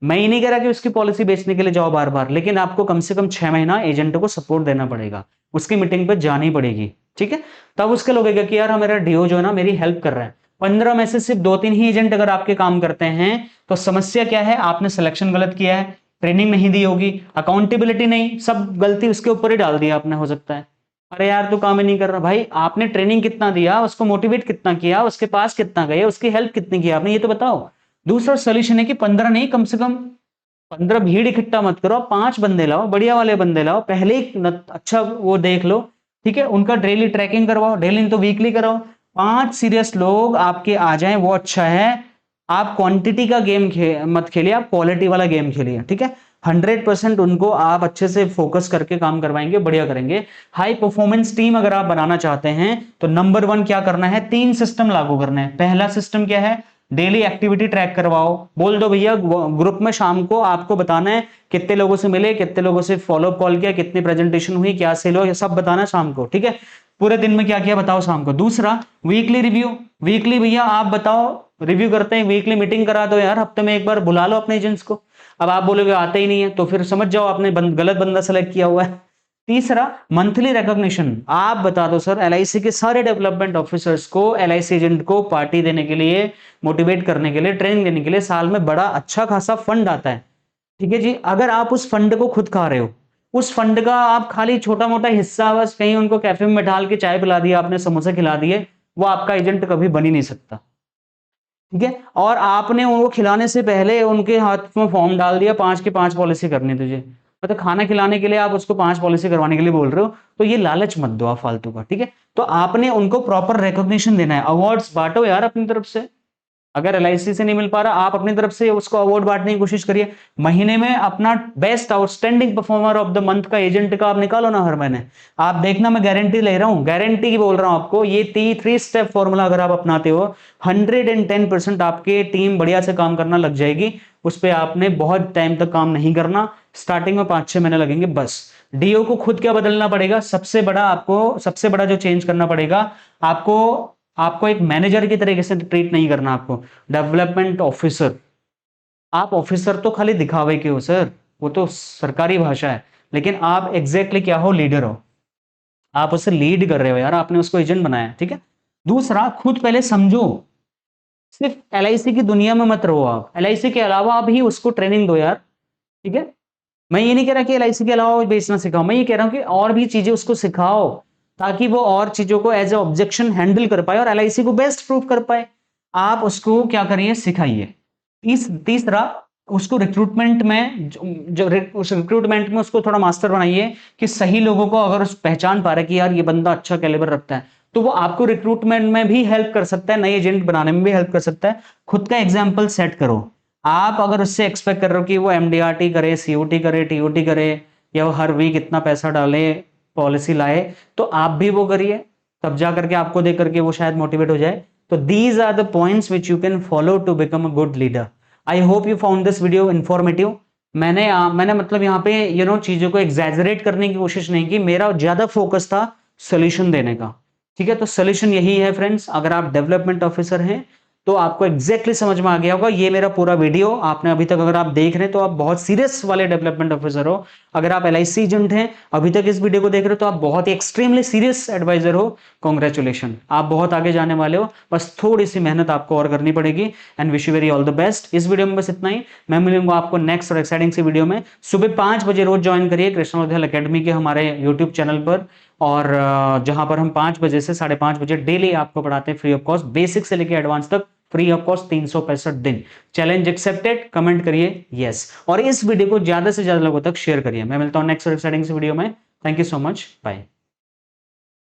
मैं ही नहीं कह रहा कि उसकी पॉलिसी बेचने के लिए जाओ बार बार, लेकिन आपको कम से कम 6 महीना एजेंट को सपोर्ट देना पड़ेगा, उसकी मीटिंग पर जानी पड़ेगी, ठीक है। तब उसके लगेगा कि यार मेरा डीओ जो है ना मेरी हेल्प कर रहा है। 15 में से सिर्फ 2-3 ही एजेंट अगर आपके काम करते हैं, तो समस्या क्या है, आपने सिलेक्शन गलत किया है, ट्रेनिंग नहीं दी होगी, अकाउंटेबिलिटी नहीं, सब गलती उसके ऊपर ही डाल दिया आपने, हो सकता है। अरे यार तू काम ही नहीं कर रहा, भाई आपने ट्रेनिंग कितना दिया, उसको मोटिवेट कितना किया, उसके पास कितना गए, उसकी हेल्प कितनी की आपने, ये तो बताओ। दूसरा सोल्यूशन है कि 15 नहीं, कम से कम 15 भीड़ इकट्ठा मत करो, 5 बंदे लाओ, बढ़िया वाले बंदे लाओ, पहले अच्छा वो देख लो, ठीक है, उनका डेली ट्रैकिंग करवाओ, डेली तो वीकली कराओ। 5 सीरियस लोग आपके आ जाएं वो अच्छा है। आप क्वांटिटी का गेम मत खेलिए, आप क्वालिटी वाला गेम खेलिए, ठीक है। 100% उनको आप अच्छे से फोकस करके काम करवाएंगे, बढ़िया करेंगे। हाई परफॉर्मेंस टीम अगर आप बनाना चाहते हैं तो नंबर 1 क्या करना है, 3 सिस्टम लागू करना है। पहला सिस्टम क्या है, डेली एक्टिविटी ट्रैक करवाओ, बोल दो भैया ग्रुप में शाम को आपको बताना है कितने लोगों से मिले, कितने लोगों से फॉलोअप कॉल किया, कितनी प्रेजेंटेशन हुई, क्या सेल हो, ये सब बताना शाम को, ठीक है। पूरे दिन में क्या किया बताओ शाम को। दूसरा वीकली रिव्यू, वीकली भैया आप बताओ, रिव्यू करते हैं, वीकली मीटिंग करा दो यार, हफ्ते में एक बार बुला लो अपने एजेंट्स को। अब आप बोलोगे आते ही नहीं है, तो फिर समझ जाओ आपने गलत बंदा सेलेक्ट किया हुआ है। तीसरा मंथली रिकॉग्निशन, आप बता दो सर एलआईसी के सारे डेवलपमेंट ऑफिसर्स को, एलआईसी एजेंट को पार्टी देने के लिए, मोटिवेट करने के लिए, ट्रेनिंग देने के लिए साल में बड़ा अच्छा खासा फंड आता है, ठीक है जी। अगर आप उस फंड को खुद खा रहे हो, उस फंड का आप खाली छोटा मोटा हिस्सा बस कहीं उनको कैफे में डाल के चाय पिला दिया आपने, समोसे खिला दिए, वो आपका एजेंट कभी बन ही नहीं सकता, ठीक है। और आपने उनको खिलाने से पहले उनके हाथ में फॉर्म डाल दिया 5 की 5 पॉलिसी करनी तुझे, मतलब खाना खिलाने के लिए आप उसको 5 पॉलिसी करवाने के लिए बोल रहे हो, तो ये लालच मत दो आप फालतू का, ठीक है। तो आपने उनको प्रॉपर रिकॉग्निशन देना है, अवार्ड्स बांटो यार अपनी तरफ से। अगर एलआईसी से नहीं मिल पा रहा, आप अपनी तरफ से उसको अवार्ड बांटने की कोशिश करिए। महीने में अपना best outstanding performer of the month का एजेंट का आप निकालो ना हर महीने। आप देखना, मैं गारंटी ले रहा हूं, गारंटी की बोल रहा हूं आपको, ये 3 स्टेप फॉर्मूला अगर आप अपनाते हो 110% आपके टीम बढ़िया से काम करना लग जाएगी। उस पर आपने बहुत टाइम तक काम नहीं करना, स्टार्टिंग में 5-6 महीने लगेंगे बस। डीओ को खुद क्या बदलना पड़ेगा, सबसे बड़ा जो चेंज करना पड़ेगा आपको एक मैनेजर की तरीके से ट्रीट नहीं करना, आपको डेवलपमेंट ऑफिसर। आप ऑफिसर तो खाली दिखावे के हो सर, वो तो सरकारी भाषा है, लेकिन आप एग्जैक्टली क्या हो, लीडर हो। आप उसे लीड कर रहे हो यार, आपने उसको एजेंट बनाया, ठीक है। दूसरा, खुद पहले समझो, सिर्फ एलआईसी की दुनिया में मत रहो आप, एलआईसी के अलावा भी उसको ट्रेनिंग दो यार, ठीक है। मैं ये नहीं कह रहा कि एलआईसी के अलावा बेचना सिखाओ, मैं ये कह रहा हूं कि और भी चीजें उसको सिखाओ, ताकि वो और चीजों को एज ए ऑब्जेक्शन हैंडल कर पाए और एलआईसी को बेस्ट प्रूव कर पाए। आप उसको क्या करिए, सिखाइए। तीसरा, उसको रिक्रूटमेंट में उस रिक्रूटमेंट में उसको थोड़ा मास्टर बनाइए, कि सही लोगों को अगर उस पहचान पा रहे कि यार ये बंदा अच्छा कैलिबर रखता है, तो वो आपको रिक्रूटमेंट में भी हेल्प कर सकता है, नए एजेंट बनाने में भी हेल्प कर सकता है। खुद का एग्जाम्पल सेट करो। आप अगर उससे एक्सपेक्ट कर रहे हो कि वो एमडीआरटी करे, सीओटी करे, टीओटी करे, या वो हर वीक इतना पैसा डाले, पॉलिसी लाए, तो आप भी वो करिए, तब जा करके आपको देख करके वो शायद मोटिवेट हो जाए। तो these are the points which you can follow to become a good leader. I hope you found this video informative. मैंने मतलब यहाँ पे चीजों को एग्जैजरेट करने की कोशिश नहीं की, मेरा ज्यादा फोकस था सोल्यूशन देने का, ठीक है। तो सोल्यूशन यही है फ्रेंड्स, अगर आप डेवलपमेंट ऑफिसर हैं तो आपको एग्जैक्टली समझ में आ गया होगा। ये मेरा पूरा वीडियो आपने अभी तक अगर आप देख रहे हैं तो आप बहुत सीरियस वाले डेवलपमेंट ऑफिसर हो। अगर आप एलआईसी एजेंट हैं अभी तक इस वीडियो को देख रहे हो तो आप बहुत ही एक्सट्रीमली सीरियस एडवाइजर हो। कॉन्ग्रेचुलेशन, आप बहुत आगे जाने वाले हो, बस थोड़ी सी मेहनत आपको और करनी पड़ेगी। And wish you very all the best. इस वीडियो में बस इतना ही, मैं मिलूंगा आपको नेक्स्ट और एक्साइटिंग सी वीडियो में। सुबह 5 बजे रोज ज्वाइन करिए कृष्णा उद्याल अकेडमी के हमारे यूट्यूब चैनल पर, और जहां पर हम 5 बजे से 5:30 बजे डेली आपको पढ़ाते हैं फ्री ऑफ कॉस्ट, बेसिक से लेकर एडवांस तक फ्री ऑफ कॉस्ट 365 दिन। चैलेंज एक्सेप्टेड, कमेंट करिए यस, और इस वीडियो को ज्यादा से ज्यादा लोगों तक शेयर करिए। मैं मिलता हूं नेक्स्ट और एक्साइटिंग वीडियो में। Thank you so much, bye.